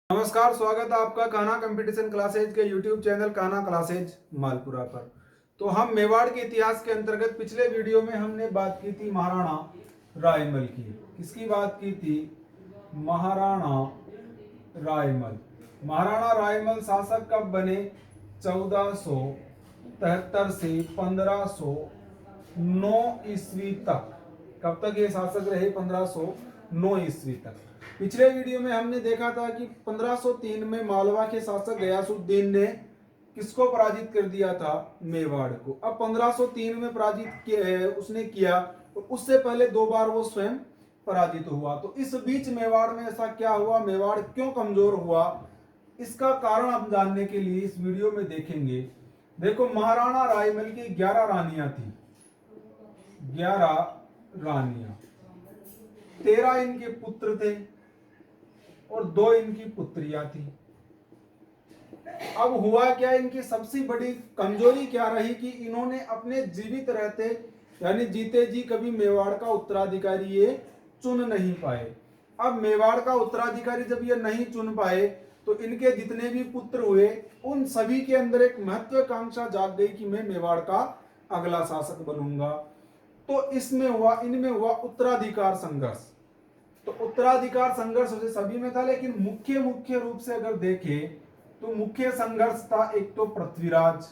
नमस्कार, स्वागत है आपका कान्हा कंपटीशन क्लासेज के YouTube channel Kanha classes Malpura पर। तो हम मेवाड़ के इतिहास के अंतर्गत पिछले वीडियो में हमने बात की थी महाराणा रायमल की। किसकी बात की थी? महाराणा रायमल। महाराणा रायमल शासक कब बने? 1473 से 1509 ईस्वी तक। कब तक ये शासक रहे? 1509 ईस्वी तक। पिछले वीडियो में हमने देखा था कि 1503 में मालवा के शासक गयासुद्दीन ने किसको पराजित कर दिया था? मेवाड़ को। अब 1503 में पराजित उसने किया, तो उससे पहले दो बार वो स्वयं पराजित हुआ। तो इस बीच मेवाड़ में ऐसा क्या हुआ? मेवाड़ क्यों कमजोर हुआ? इसका कारण हम जानने के लिए इस वीडियो में देखेंगे। देखो, महाराणा रायमल की 11 रानियां थी। 11 रानियां, 13 इनके पुत्र थे और 2 इनकी पुत्रियां थी। अब हुआ क्या? इनकी सबसे बड़ी कमजोरी क्या रही कि इन्होंने अपने जीवित रहते यानी जीते जी कभी मेवाड़ का उत्तराधिकारी ये चुन नहीं पाए। अब मेवाड़ का उत्तराधिकारी जब ये नहीं चुन पाए तो इनके जितने भी पुत्र हुए उन सभी के अंदर एक महत्वाकांक्षा जाग गई कि मैं मेवाड़ का अगला शासक बनूंगा। तो इनमें हुआ उत्तराधिकार संघर्ष। तो उत्तराधिकार संघर्ष वैसे सभी में था, लेकिन मुख्य रूप से अगर देखें तो मुख्य संघर्ष था एक तो पृथ्वीराज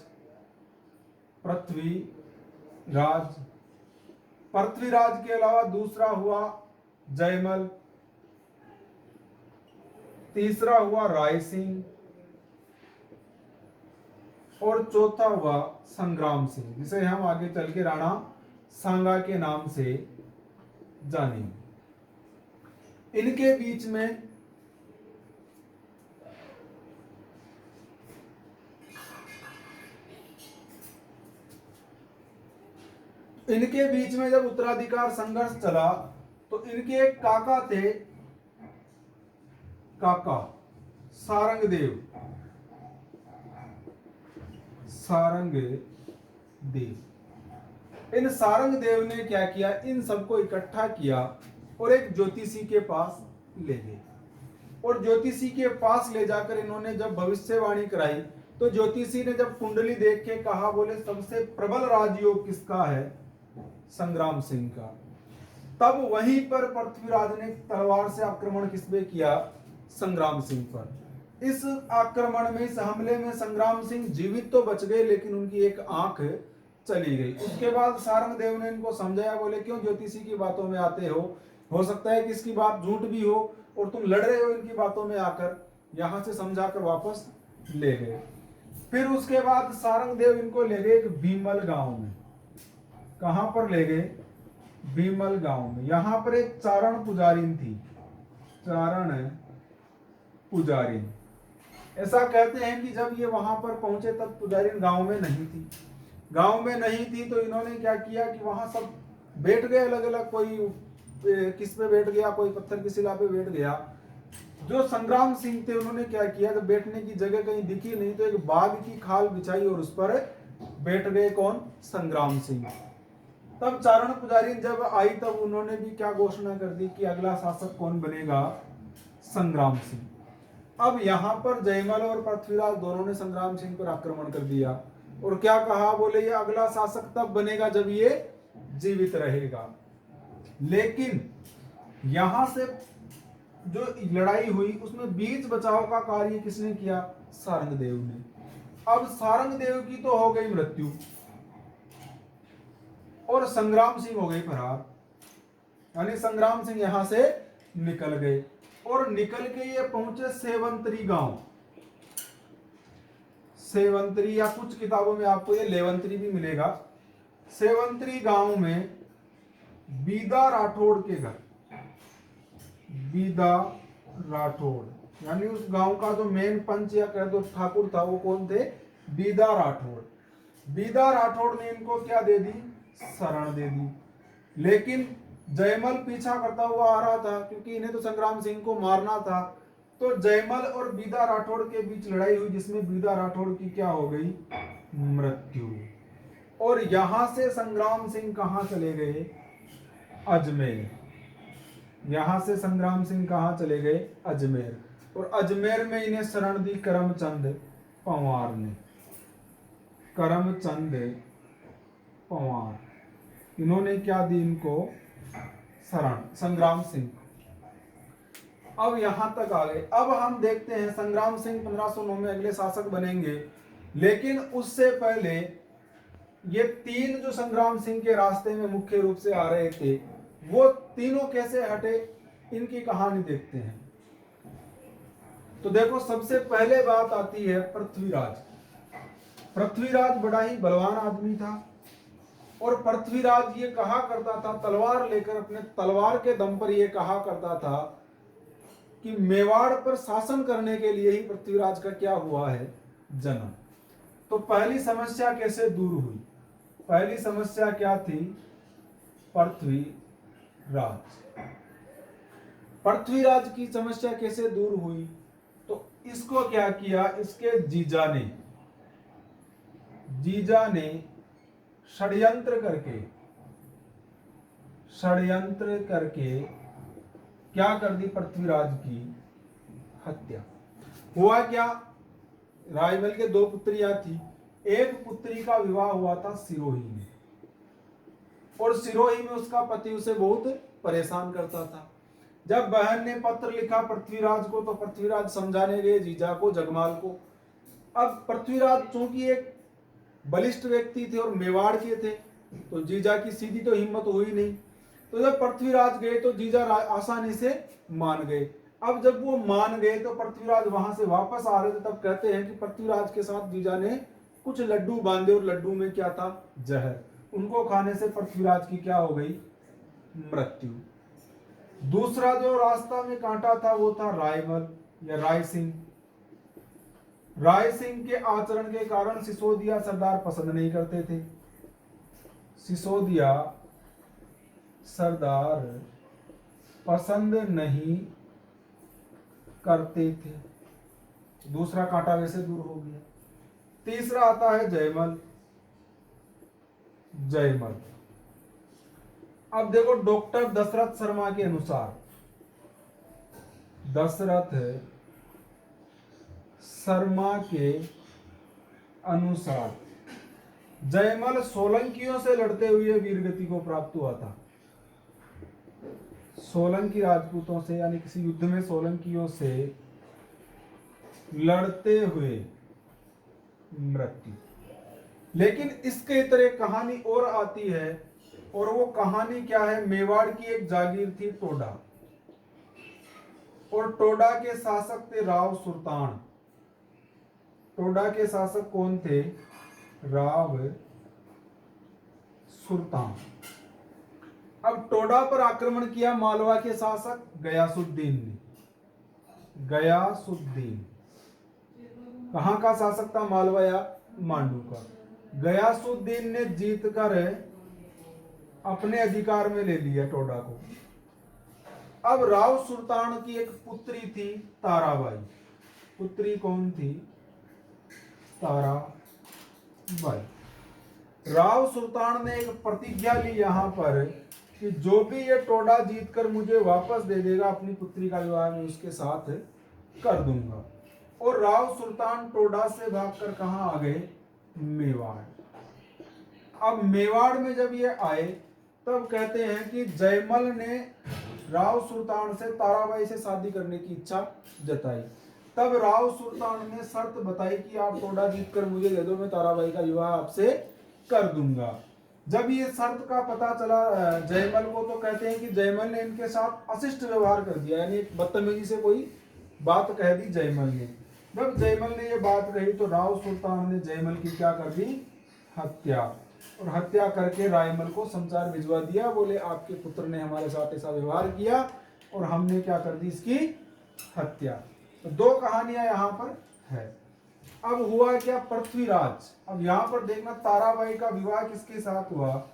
के अलावा दूसरा हुआ जयमल, तीसरा हुआ राय सिंह और चौथा हुआ संग्राम सिंह, जिसे हम आगे चल के राणा सांगा के नाम से जानेंगे। इनके बीच में जब उत्तराधिकार संघर्ष चला तो इनके एक काका थे, काका सारंगदेव। इन सारंगदेव ने क्या किया? इन सबको इकट्ठा किया और एक ज्योतिषी के पास ले गए। और ज्योतिषी के पास ले जाकर इन्होंने जब भविष्यवाणी कराई तो ज्योतिषी ने जब कुंडली देख के कहा, बोले सबसे प्रबल राजयोग किसका है? संग्राम सिंह का। तब वहीं पर पृथ्वीराज ने तलवार से आक्रमण किस पे किया? संग्राम सिंह पर। इस आक्रमण में, इस हमले में संग्राम सिंह जीवित तो बच गए, लेकिन उनकी एक आंख चली गई। उसके बाद सारंगदेव ने इनको समझाया, बोले क्यों ज्योतिषी की बातों में आते हो सकता है कि इसकी बात झूठ भी हो और तुम लड़ रहे हो इनकी बातों में आकर। यहां से समझाकर वापस ले गए। फिर उसके बाद सारंगदेव इनको ले गए एक बीमल गांव में। कहां पर ले गए? बीमल गांव में। यहां पर एक चारण पुजारिन थी, ऐसा कहते हैं कि जब ये वहां पर पहुंचे तब पुजारिन गांव में नहीं थी। तो इन्होंने क्या किया कि वहां सब बैठ गए अलग अलग, कोई किस पे बैठ गया, कोई पत्थर की शिला पे बैठ गया। जो संग्राम सिंह थे उन्होंने क्या किया, जब बैठने की जगह कहीं दिखी नहीं तो एक बाघ की खाल बिछाई और उस पर बैठ गए। कौन? संग्राम सिंह। तब चारण पुजारी जब आई तब उन्होंने भी क्या घोषणा कर दी कि अगला शासक कौन बनेगा? संग्राम सिंह। अब यहां पर जयमल और पृथ्वीराज दोनों ने संग्राम सिंह पर आक्रमण कर दिया और क्या कहा? बोले ये अगला शासक तब बनेगा जब ये जीवित रहेगा। लेकिन यहां से जो लड़ाई हुई उसमें बीच बचाव का कार्य किसने किया? सारंगदेव ने। अब सारंगदेव की तो हो गई मृत्यु और संग्राम सिंह हो गई फरार, यानी संग्राम सिंह यहां से निकल गए और निकल के ये पहुंचे सेवंतरी गांव। सेवंतरी, या कुछ किताबों में आपको ये लेवंतरी भी मिलेगा। सेवंतरी गांव में बीदा राठौड़ के घर, बीदा राठौड़, यानी उस गांव का जो मेन पंच या कह दो ठाकुर था वो कौन थे? बीदा राठौड़। बीदा राठौड़ ने इनको क्या दे दी? शरण दे दी। लेकिन जयमल पीछा करता हुआ आ रहा था क्योंकि इन्हें तो संग्राम सिंह को मारना था। तो जयमल और बीदा राठौड़ के बीच लड़ाई हुई जिसमें बीदा राठौड़ की क्या हो गई? मृत्यु। और यहां से संग्राम सिंह कहां चले गए? अजमेर। यहां से संग्राम सिंह कहां चले गए? अजमेर। और अजमेर में इन्हें शरण दी करमचंद पंवार ने। करमचंद पंवार इन्होंने क्या दी इनको शरण, संग्राम सिंह। अब यहां तक आ गए। अब हम देखते हैं संग्राम सिंह 1509 में अगले शासक बनेंगे, लेकिन उससे पहले ये तीन जो संग्राम सिंह के रास्ते में मुख्य रूप से आ रहे थे, वो तीनों कैसे हटे, इनकी कहानी देखते हैं। तो देखो, सबसे पहले बात आती है पृथ्वीराज। पृथ्वीराज बड़ा ही बलवान आदमी था और पृथ्वीराज ये कहा करता था, तलवार लेकर अपने तलवार के दम पर ये कहा करता था कि मेवाड़ पर शासन करने के लिए ही पृथ्वीराज का क्या हुआ है, जन्म। तो पहली समस्या कैसे दूर हुई? पहली समस्या क्या थी? पृथ्वीराज। पृथ्वीराज की समस्या कैसे दूर हुई? तो इसको क्या किया, इसके जीजा ने षड्यंत्र करके क्या कर दी, पृथ्वीराज की हत्या। हुआ क्या, रायमल के दो पुत्रियां थी, एक पुत्री का विवाह हुआ था सिरोही में, और सिरोही में उसका पति उसे बहुत परेशान करता था। जब बहन ने पत्र लिखा पृथ्वीराज को, तो पृथ्वीराज समझाने गए जीजा को, जगमाल को। अब पृथ्वीराज चूंकि एक बलिष्ठ व्यक्ति थे और मेवाड़ के थे, तो जीजा की सीधी तो हिम्मत हुई नहीं। तो जब पृथ्वीराज गए तो जीजा आसानी से मान गए। अब जब वो मान गए तो पृथ्वीराज वहां से वापस आ रहे थे, तब कहते हैं कि पृथ्वीराज के साथ जीजा ने कुछ लड्डू बांधे और लड्डू में क्या था, जहर। उनको खाने से पृथ्वीराज की क्या हो गई, मृत्यु। दूसरा जो रास्ता में कांटा था वो था रायमल या राय सिंह। राय सिंह के आचरण के कारण सिसोदिया सरदार पसंद नहीं करते थे। सिसोदिया सरदार पसंद नहीं करते थे। दूसरा कांटा वैसे दूर हो गया। तीसरा आता है जयमल। अब देखो, डॉक्टर दशरथ शर्मा के अनुसार, दशरथ शर्मा के अनुसार जयमल सोलंकियों से लड़ते हुए वीरगति को प्राप्त हुआ था। सोलंकी राजपूतों से, यानी किसी युद्ध में सोलंकियों से लड़ते हुए मृत्यु। लेकिन इसके तरह एक कहानी और आती है, और वो कहानी क्या है, मेवाड़ की एक जागीर थी टोडा, और टोडा के शासक थे राव सुल्तान। टोडा के शासक कौन थे, राव सुल्तान। अब टोडा पर आक्रमण किया मालवा के शासक गयासुद्दीन ने। गयासुद्दीन कहां का शासक था, मालवा या मांडू का। गयासुद्दीन ने जीतकर अपने अधिकार में ले लिया टोडा को। अब राव सुल्तान की एक पुत्री थी ताराबाई। पुत्री कौन थी, ताराबाई। राव सुल्तान ने एक प्रतिज्ञा ली यहां पर कि जो भी ये टोडा जीतकर मुझे वापस दे देगा, अपनी पुत्री का विवाह मैं उसके साथ कर दूंगा। और राव सुल्तान टोडा से भागकर कहां आ गए, मेवाड़। अब मेवाड़ में जब ये आए, तब कहते हैं कि जयमल ने राव सुल्तान से ताराबाई से शादी करने की इच्छा जताई। तब राव सुल्तान ने शर्त बताई कि आप टोडा जीतकर मुझे दे दो, मैं ताराबाई का विवाह आपसे कर दूंगा। जब ये शर्त का पता चला जयमल को, तो कहते हैं कि जयमल ने इनके साथ अशिष्ट व्यवहार कर दिया, यानी बदतमीजी से कोई बात कह दी जयमल ने। जब जयमल ने ये बात कही तो राव सुल्तान ने जयमल की क्या कर दी, हत्या। और हत्या करके रायमल को समाचार भिजवा दिया, बोले आपके पुत्र ने हमारे साथ ऐसा व्यवहार किया और हमने क्या कर दी, इसकी हत्या। तो दो कहानियां यहाँ पर है। अब हुआ क्या, पृथ्वीराज। अब यहाँ पर देखना, ताराबाई का विवाह किसके साथ हुआ,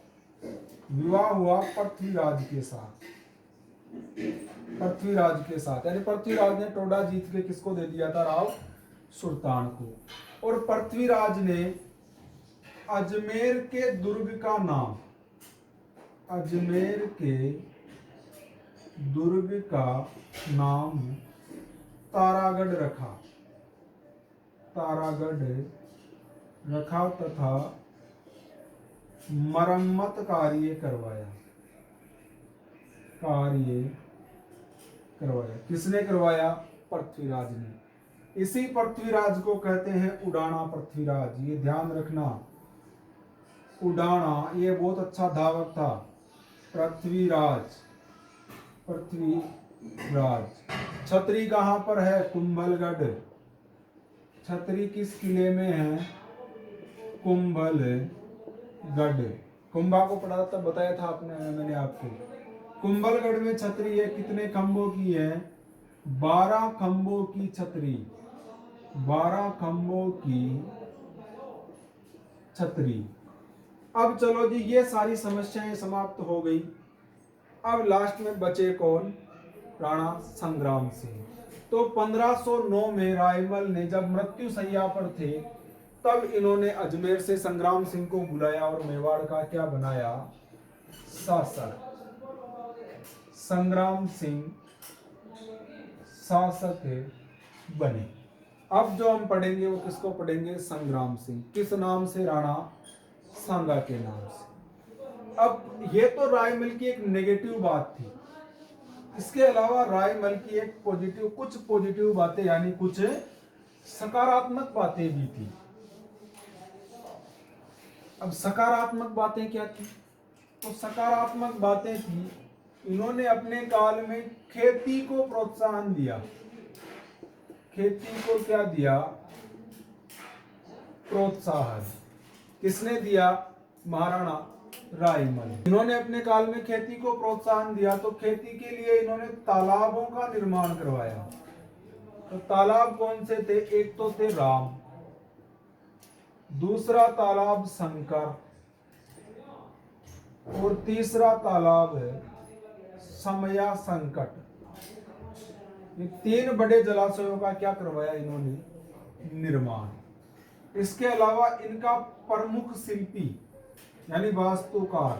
विवाह हुआ पृथ्वीराज के साथ। पृथ्वीराज के साथ, यानी पृथ्वीराज ने टोडा जीत के किसको दे दिया था, राव सुल्तान को। और पृथ्वीराज ने अजमेर के दुर्ग का नाम, अजमेर के दुर्ग का नाम तारागढ़ रखा, तारागढ़ रखा तथा मरम्मत कार्य करवाया, कार्य करवाया। किसने करवाया? पृथ्वीराज ने। इसी पृथ्वीराज को कहते हैं उडाना पृथ्वीराज। ये ध्यान रखना, उडाना ये बहुत अच्छा धावक था। पृथ्वीराज, पृथ्वीराज। छतरी कहां पर है? कुंभलगढ़। छतरी किस किले में है? कुंभलगढ़। कुंभा को पढ़ा था, बताया था मैंने आपको। कुंभलगढ़ में छतरी है। कितने खंभों की है? 12 खंभों की छतरी, 12 खंभों की छतरी। अब चलो जी, ये सारी समस्याएं समाप्त हो गई। अब लास्ट में बचे कौन? राणा संग्राम सिंह। तो 1509 में रायमल ने जब मृत्यु शैया पर थे, तब इन्होंने अजमेर से संग्राम सिंह को बुलाया और मेवाड़ का क्या बनाया? शासक। संग्राम सिंह शासक बने। अब जो हम पढ़ेंगे वो किसको पढ़ेंगे? संग्राम सिंह। किस नाम से? राणा सांगा के नाम से। अब ये तो रायमल की एक नेगेटिव बात थी। इसके अलावा रायमल की एक पॉजिटिव, कुछ पॉजिटिव बातें यानी कुछ सकारात्मक बातें भी थी। अब सकारात्मक बातें क्या थी? तो सकारात्मक बातें थी, इन्होंने अपने काल में खेती को प्रोत्साहन दिया। खेती को क्या दिया? प्रोत्साहन। किसने दिया? महाराणा रायमल। इन्होंने अपने काल में खेती को प्रोत्साहन दिया, तो खेती के लिए इन्होंने तालाबों का निर्माण करवाया। तो तालाब कौन से थे? एक तो थे राम, दूसरा तालाब शंकर, और तीसरा तालाब है समया संकट। ये 3 बड़े जलाशयों का क्या करवाया इन्होंने? निर्माण। इसके अलावा इनका प्रमुख शिल्पी यानी वास्तुकार,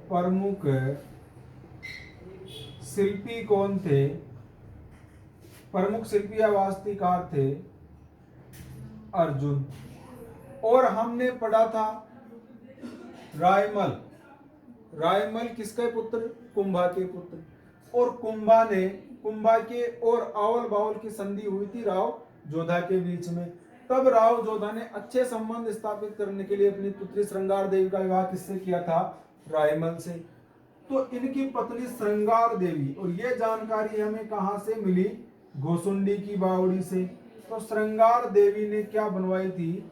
प्रमुख शिल्पी कौन थे? प्रमुख शिल्पी या वास्तुकार थे अर्जुन। और हमने पढ़ा था रायमल, रायमल किसके पुत्र? कुंभा के पुत्र। और कुंभा के और आवल बावल की संधि हुई थी राव जोधा के बीच में। तब राव जोधा ने अच्छे संबंध स्थापित करने के लिए अपनी पुत्री श्रृंगार देवी का विवाह किससे किया था? रायमल से। तो इनकी पत्नी श्रृंगार देवी, और ये जानकारी हमें कहां से मिली? घोसुंडी की बावड़ी से। तो श्रृंगार देवी ने क्या बनवाई थी?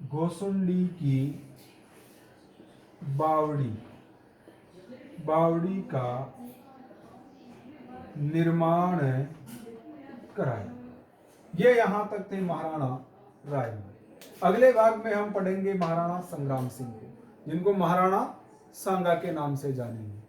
घोसुंडी की बावड़ी, बावड़ी का निर्माण कराया। ये यहां तक थे महाराणा रायमल। अगले भाग में हम पढ़ेंगे महाराणा संग्राम सिंह को, जिनको महाराणा सांगा के नाम से जानेंगे।